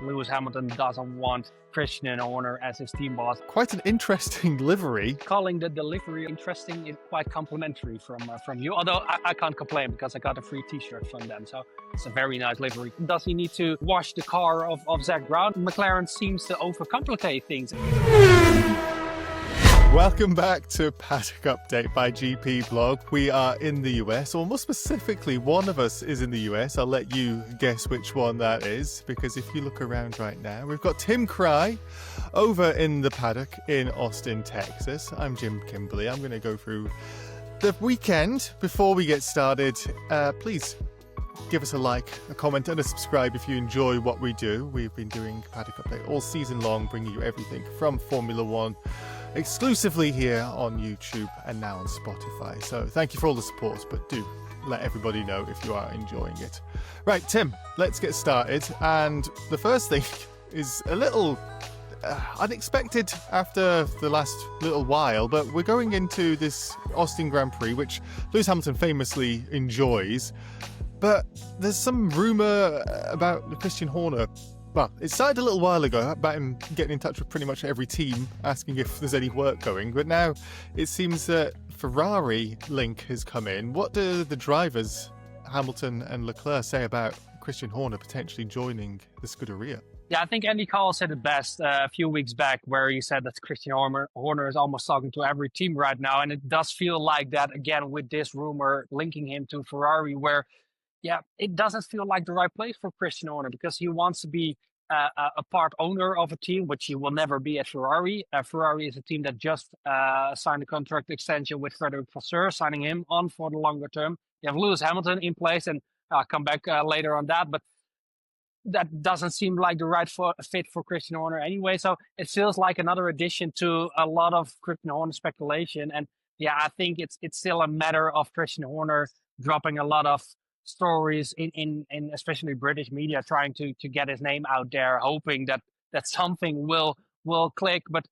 Lewis Hamilton doesn't want Christian Horner as his team boss. Quite an interesting livery. Calling the delivery interesting is quite complimentary from you, although I can't complain because I got a free t-shirt from them, so it's a very nice livery. Does he need to wash the car of Zach Brown? McLaren seems to overcomplicate things. Welcome back to Paddock Update by GP Blog. We are in the US, or more specifically, one of us is in the US. I'll let you guess which one that is, because if you look around right now, we've got Tim Kraaij over in the paddock in Austin, Texas. I'm Jim Kimberley. I'm going to go through the weekend. Before we get started, please give us a like, a comment and a subscribe if you enjoy what we do. We've been doing Paddock Update all season long, bringing you everything from Formula One exclusively here on YouTube and now on Spotify. So thank you for all the support, but do let everybody know if you are enjoying it. Right, Tim, let's get started. And the first thing is a little unexpected after the last little while, but we're going into this Austin Grand Prix, which Lewis Hamilton famously enjoys. But there's some rumour about Christian Horner. Well, it started a little while ago about him getting in touch with pretty much every team, asking if there's any work going. But now it seems that Ferrari link has come in. What do the drivers, Hamilton and Leclerc, say about Christian Horner potentially joining the Scuderia? Yeah, I think Andy Cole said it best a few weeks back, where he said that Christian Horner is almost talking to every team right now. And it does feel like that, again, with this rumor linking him to Ferrari, where it doesn't feel like the right place for Christian Horner, because he wants to be a part owner of a team, which he will never be at Ferrari. Ferrari is a team that just signed a contract extension with Frederick Vasseur, signing him on for the longer term. You have Lewis Hamilton in place, and I'll come back later on that, but that doesn't seem like the right fit for Christian Horner anyway. So it feels like another addition to a lot of Christian Horner speculation. And I think it's still a matter of Christian Horner dropping a lot of stories in especially British media, trying to get his name out there, hoping that something will click. But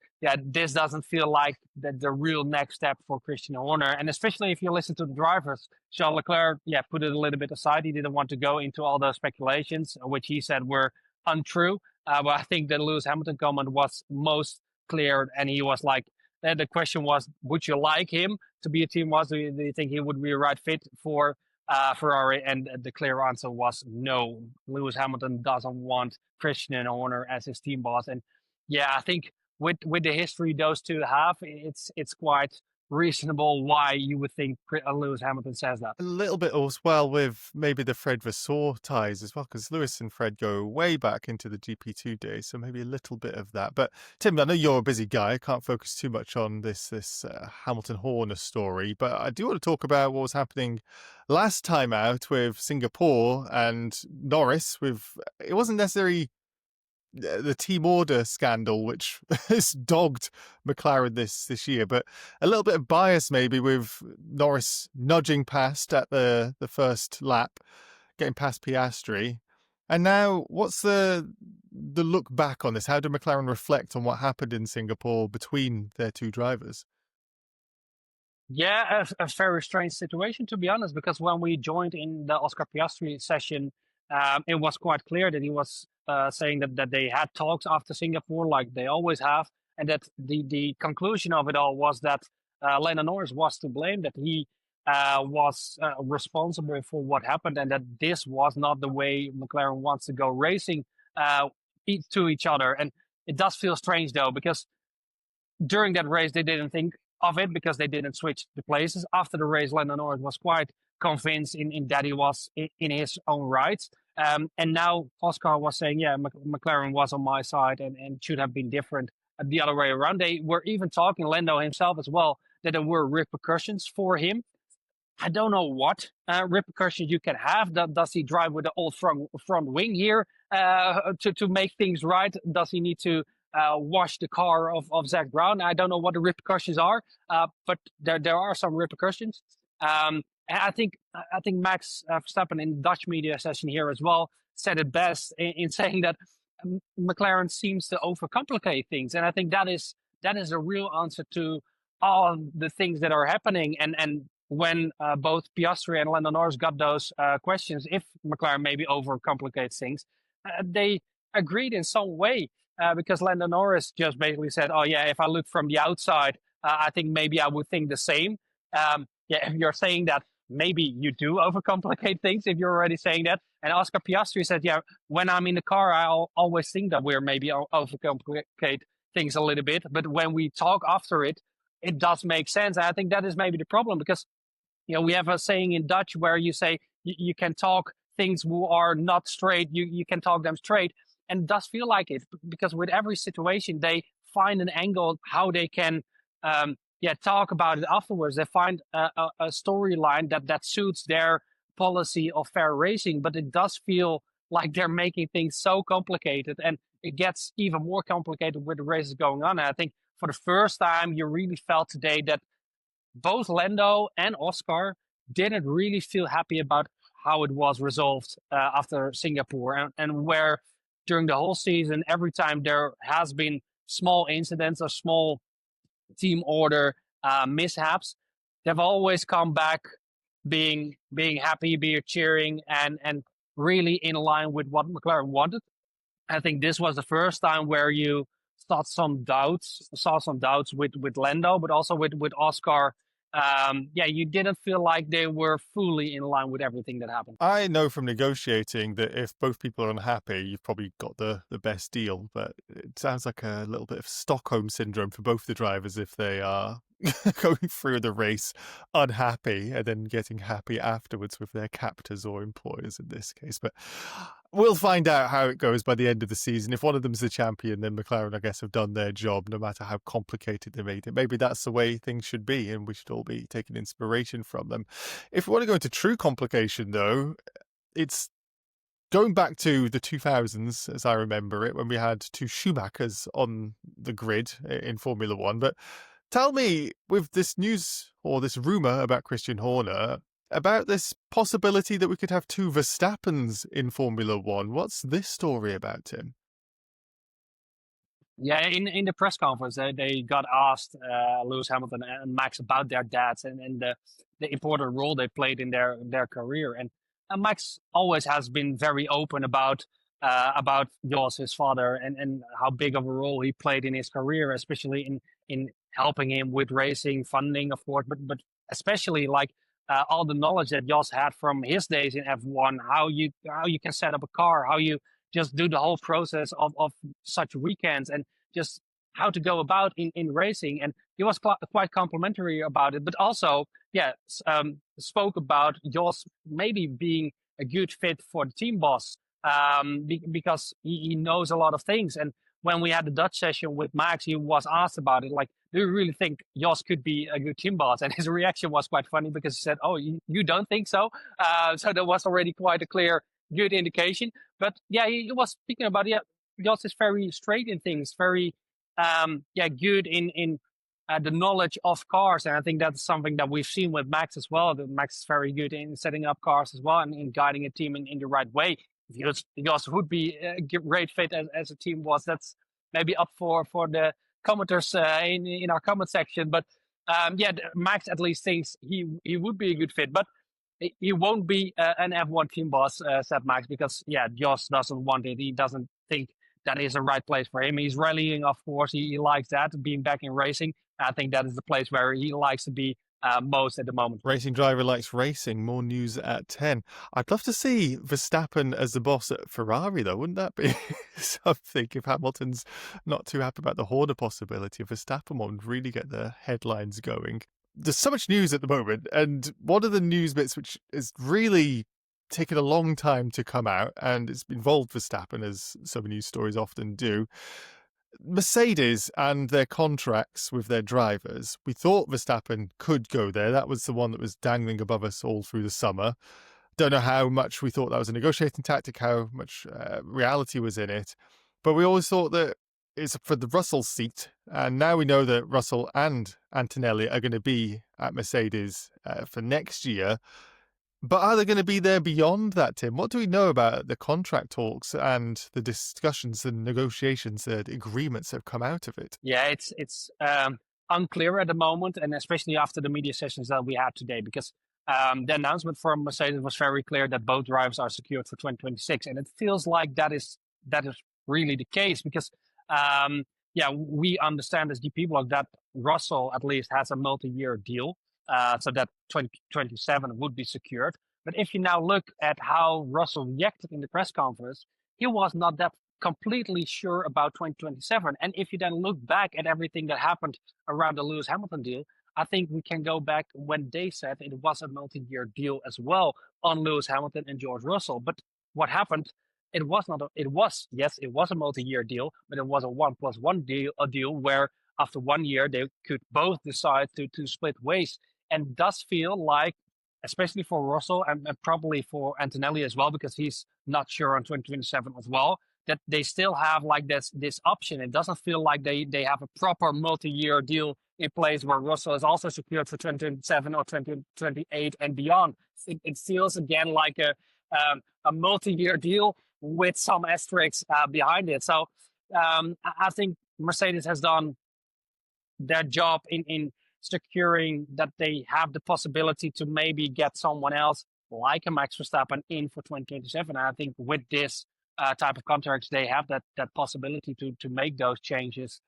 this doesn't feel like the real next step for Christian Horner. And especially if you listen to the drivers, Charles Leclerc, put it a little bit aside. He didn't want to go into all those speculations, which he said were untrue. But I think the Lewis Hamilton comment was most clear, and he was like, the question was, would you like him to be a team boss? Do you think he would be a right fit for Ferrari? And the clear answer was no. Lewis Hamilton doesn't want Christian Horner as his team boss. And I think with the history those two have, it's quite reasonable why you would think Lewis Hamilton says that. A little bit as well with maybe the Fred Vasseur ties as well, because Lewis and Fred go way back into the GP2 days, so maybe a little bit of that. But Tim, I know you're a busy guy. I can't focus too much on this Hamilton Horner story, but I do want to talk about what was happening last time out with Singapore and Norris. It wasn't necessarily the team order scandal, which has dogged McLaren this year, but a little bit of bias maybe with Norris nudging past at the first lap, getting past Piastri. And now what's the look back on this? How did McLaren reflect on what happened in Singapore between their two drivers? Yeah, a very strange situation, to be honest, because when we joined in the Oscar Piastri session, it was quite clear that he was saying that they had talks after Singapore, like they always have, and that the conclusion of it all was that Lando Norris was to blame, that he was responsible for what happened, and that this was not the way McLaren wants to go racing to each other. And it does feel strange, though, because during that race, they didn't think of it because they didn't switch the places. After the race, Lando Norris was quite convinced in that he was in his own right. And now Oscar was saying, McLaren was on my side and should have been different the other way around. They were even talking, Lando himself as well, that there were repercussions for him. I don't know what repercussions you can have. Does he drive with the old front wing here to make things right? Does he need to wash the car of Zach Brown? I don't know what the repercussions are, but there are some repercussions. And I think Max Verstappen in the Dutch media session here as well said it best in saying that McLaren seems to overcomplicate things, and I think that is a real answer to all the things that are happening. And when both Piastri and Lando Norris got those questions, if McLaren maybe overcomplicates things, they agreed in some way because Lando Norris just basically said, "Oh yeah, if I look from the outside, I think maybe I would think the same." Yeah, if you're saying that, maybe you do overcomplicate things. If you're already saying that, and Oscar Piastri said, "Yeah, when I'm in the car, I'll always think that we're maybe overcomplicate things a little bit, but when we talk after it, it does make sense." And I think that is maybe the problem because we have a saying in Dutch where you say you can talk things who are not straight, you can talk them straight. And it does feel like it because with every situation, they find an angle how they can talk about it afterwards. They find a storyline that suits their policy of fair racing, but it does feel like they're making things so complicated, and it gets even more complicated with the races going on. And I think for the first time, you really felt today that both Lando and Oscar didn't really feel happy about how it was resolved after Singapore, and where during the whole season, every time there has been small incidents or small team order mishaps, they've always come back being happy, being cheering, and really in line with what McLaren wanted. I think this was the first time where you saw some doubts with Lando, but also with Oscar. You didn't feel like they were fully in line with everything that happened. I know from negotiating that if both people are unhappy, you've probably got the best deal. But it sounds like a little bit of Stockholm syndrome for both the drivers if they are going through the race unhappy and then getting happy afterwards with their captors or employers in this case. But we'll find out how it goes by the end of the season. If one of them's the champion, then McLaren, I guess, have done their job, no matter how complicated they made it. Maybe that's the way things should be, and we should all be taking inspiration from them. If we want to go into true complication, though, it's going back to the 2000s, as I remember it, when we had two Schumachers on the grid in Formula One. But tell me, with this news or this rumour about Christian Horner, about this possibility that we could have two Verstappens in Formula One, what's this story about, Tim? Yeah, in the press conference, they got asked Lewis Hamilton and Max about their dads and the important role they played in their career. And Max always has been very open about Jos, his father, and how big of a role he played in his career, especially in helping him with racing, funding, of course, but especially like all the knowledge that Jos had from his days in F1, how you can set up a car, how you just do the whole process of such weekends, and just how to go about in racing. And he was quite complimentary about it, but also, spoke about Jos maybe being a good fit for the team boss because he knows a lot of things. And when we had the Dutch session with Max, he was asked about it, like, do you really think Jos could be a good team boss? And his reaction was quite funny because he said, "Oh, you don't think so?" So there was already quite a clear, good indication. But yeah, he was speaking about, Jos is very straight in things, very good in the knowledge of cars. And I think that's something that we've seen with Max as well. That Max is very good in setting up cars as well and in guiding a team in the right way. Jos would be a great fit as a team boss. That's maybe up for the commenters in our comment section. But Max at least thinks he would be a good fit. But he won't be an F1 team boss, said Max, because Jos doesn't want it. He doesn't think that is the right place for him. He's rallying, of course. He likes that, being back in racing. I think that is the place where he likes to be most at the moment. Racing driver likes racing. More news at 10. I'd love to see Verstappen as the boss at Ferrari, though. Wouldn't that be something if Hamilton's not too happy about the Horner possibility? Verstappen would really get the headlines going. There's so much news at the moment, and one of the news bits which is really taken a long time to come out, and it's involved Verstappen, as some news stories often do. Mercedes and their contracts with their drivers. We thought Verstappen could go there. That was the one that was dangling above us all through the summer. Don't know how much we thought that was a negotiating tactic, how much reality was in it. But we always thought that it's for the Russell seat. And now we know that Russell and Antonelli are going to be at Mercedes for next year. But are they going to be there beyond that, Tim? What do we know about the contract talks and the discussions and negotiations, the agreements that have come out of it? Yeah, it's unclear at the moment, and especially after the media sessions that we had today, because the announcement from Mercedes was very clear that both drivers are secured for 2026, and it feels like that is really the case because, we understand as GP blog that Russell at least has a multi-year deal, so that 2027 would be secured. But if you now look at how Russell reacted in the press conference, he was not that completely sure about 2027. And if you then look back at everything that happened around the Lewis Hamilton deal, I think we can go back when they said it was a multi-year deal as well on Lewis Hamilton and George Russell. But what happened? It was a multi-year deal, but it was a 1+1 deal, a deal where after 1 year they could both decide to split ways. And it does feel like, especially for Russell and probably for Antonelli as well, because he's not sure on 2027 as well, that they still have like this option. It doesn't feel like they have a proper multi-year deal in place where Russell is also secured for 2027 or 2028 and beyond. It feels again like a multi-year deal with some asterisks behind it. So I think Mercedes has done their job in securing that they have the possibility to maybe get someone else like a Max Verstappen in for 2027. And I think with this type of contracts, they have that possibility to make those changes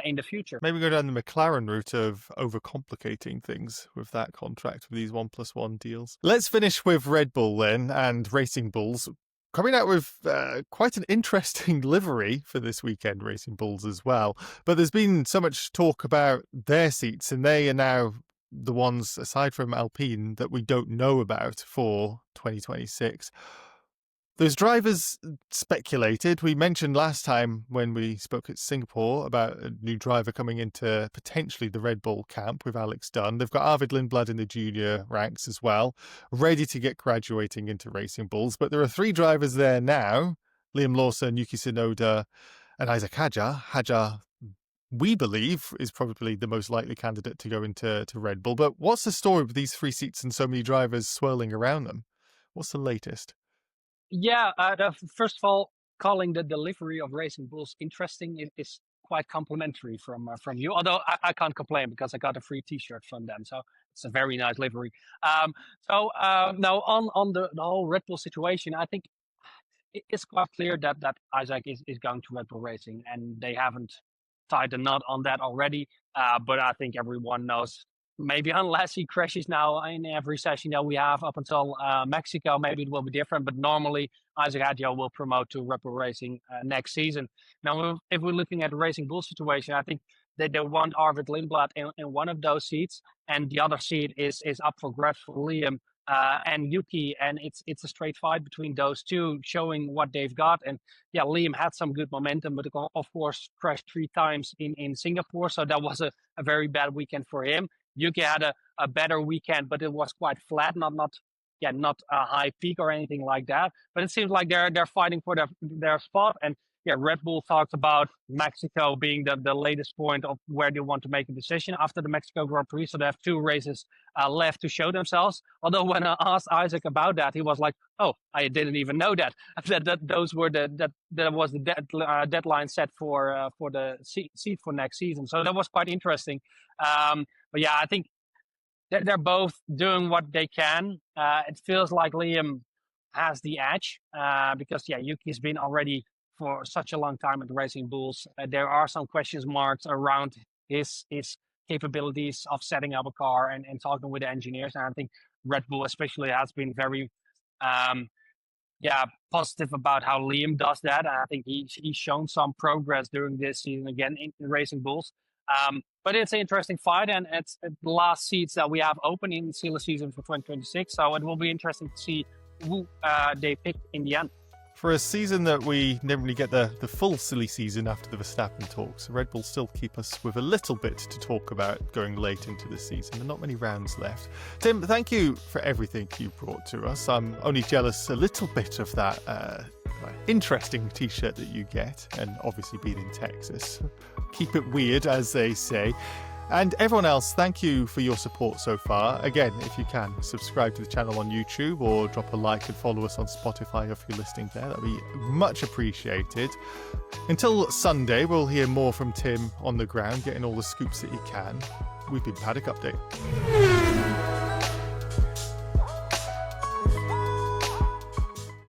in the future. Maybe go down the McLaren route of overcomplicating things with that contract, with these 1+1 deals. Let's finish with Red Bull then, and Racing Bulls coming out with quite an interesting livery for this weekend, Racing Bulls as well. But there's been so much talk about their seats, and they are now the ones, aside from Alpine, that we don't know about for 2026. Those drivers speculated. We mentioned last time when we spoke at Singapore about a new driver coming into potentially the Red Bull camp with Alex Dunn. They've got Arvid Lindblad in the junior ranks as well, ready to get graduating into Racing Bulls. But there are 3 drivers there now, Liam Lawson, Yuki Tsunoda and Isaac Hadjar. Hadjar, we believe, is probably the most likely candidate to go into Red Bull. But what's the story with these 3 seats and so many drivers swirling around them? What's the latest? Yeah, first of all, calling the delivery of Racing Bulls interesting is quite complimentary from you. Although I can't complain because I got a free T-shirt from them, so it's a very nice livery. Now on the whole Red Bull situation, I think it's quite clear that Isaac is going to Red Bull Racing, and they haven't tied the knot on that already. But I think everyone knows. Maybe unless he crashes now in every session that we have up until Mexico, maybe it will be different. But normally, Isaac Hadjar will promote to Red Bull Racing next season. Now, if we're looking at the Racing Bull situation, I think that they want Arvid Lindblad in one of those seats, and the other seat is up for grabs for Liam and Yuki, and it's a straight fight between those two, showing what they've got. And yeah, Liam had some good momentum, but of course crashed 3 times in Singapore, so that was a very bad weekend for him. Yuki had a better weekend, but it was quite flat, not a high peak or anything like that. But it seems like they're fighting for their spot. And yeah, Red Bull talked about Mexico being the latest point of where they want to make a decision after the Mexico Grand Prix. So they have 2 races left to show themselves. Although when I asked Isaac about that, he was like, "Oh, I didn't even know that those were that was the deadline set for the seat for next season." So that was quite interesting. But yeah, I think they're both doing what they can. It feels like Liam has the edge because Yuki's been already for such a long time at the Racing Bulls. There are some question marks around his capabilities of setting up a car and talking with the engineers. And I think Red Bull especially has been very positive about how Liam does that. And I think he's shown some progress during this season again in Racing Bulls. But it's an interesting fight, and it's the last seats that we have open in the silly season for 2026. So it will be interesting to see who they pick in the end. For a season that we never really get the full silly season after the Verstappen talks, Red Bull still keep us with a little bit to talk about going late into the season, and not many rounds left. Tim, thank you for everything you brought to us. I'm only jealous a little bit of that interesting T-shirt that you get, and obviously being in Texas. Keep it weird, as they say. And everyone else, thank you for your support so far. Again, if you can, subscribe to the channel on YouTube or drop a like and follow us on Spotify if you're listening there. That'd be much appreciated. Until Sunday, we'll hear more from Tim on the ground, getting all the scoops that he can. We've been Paddock Update.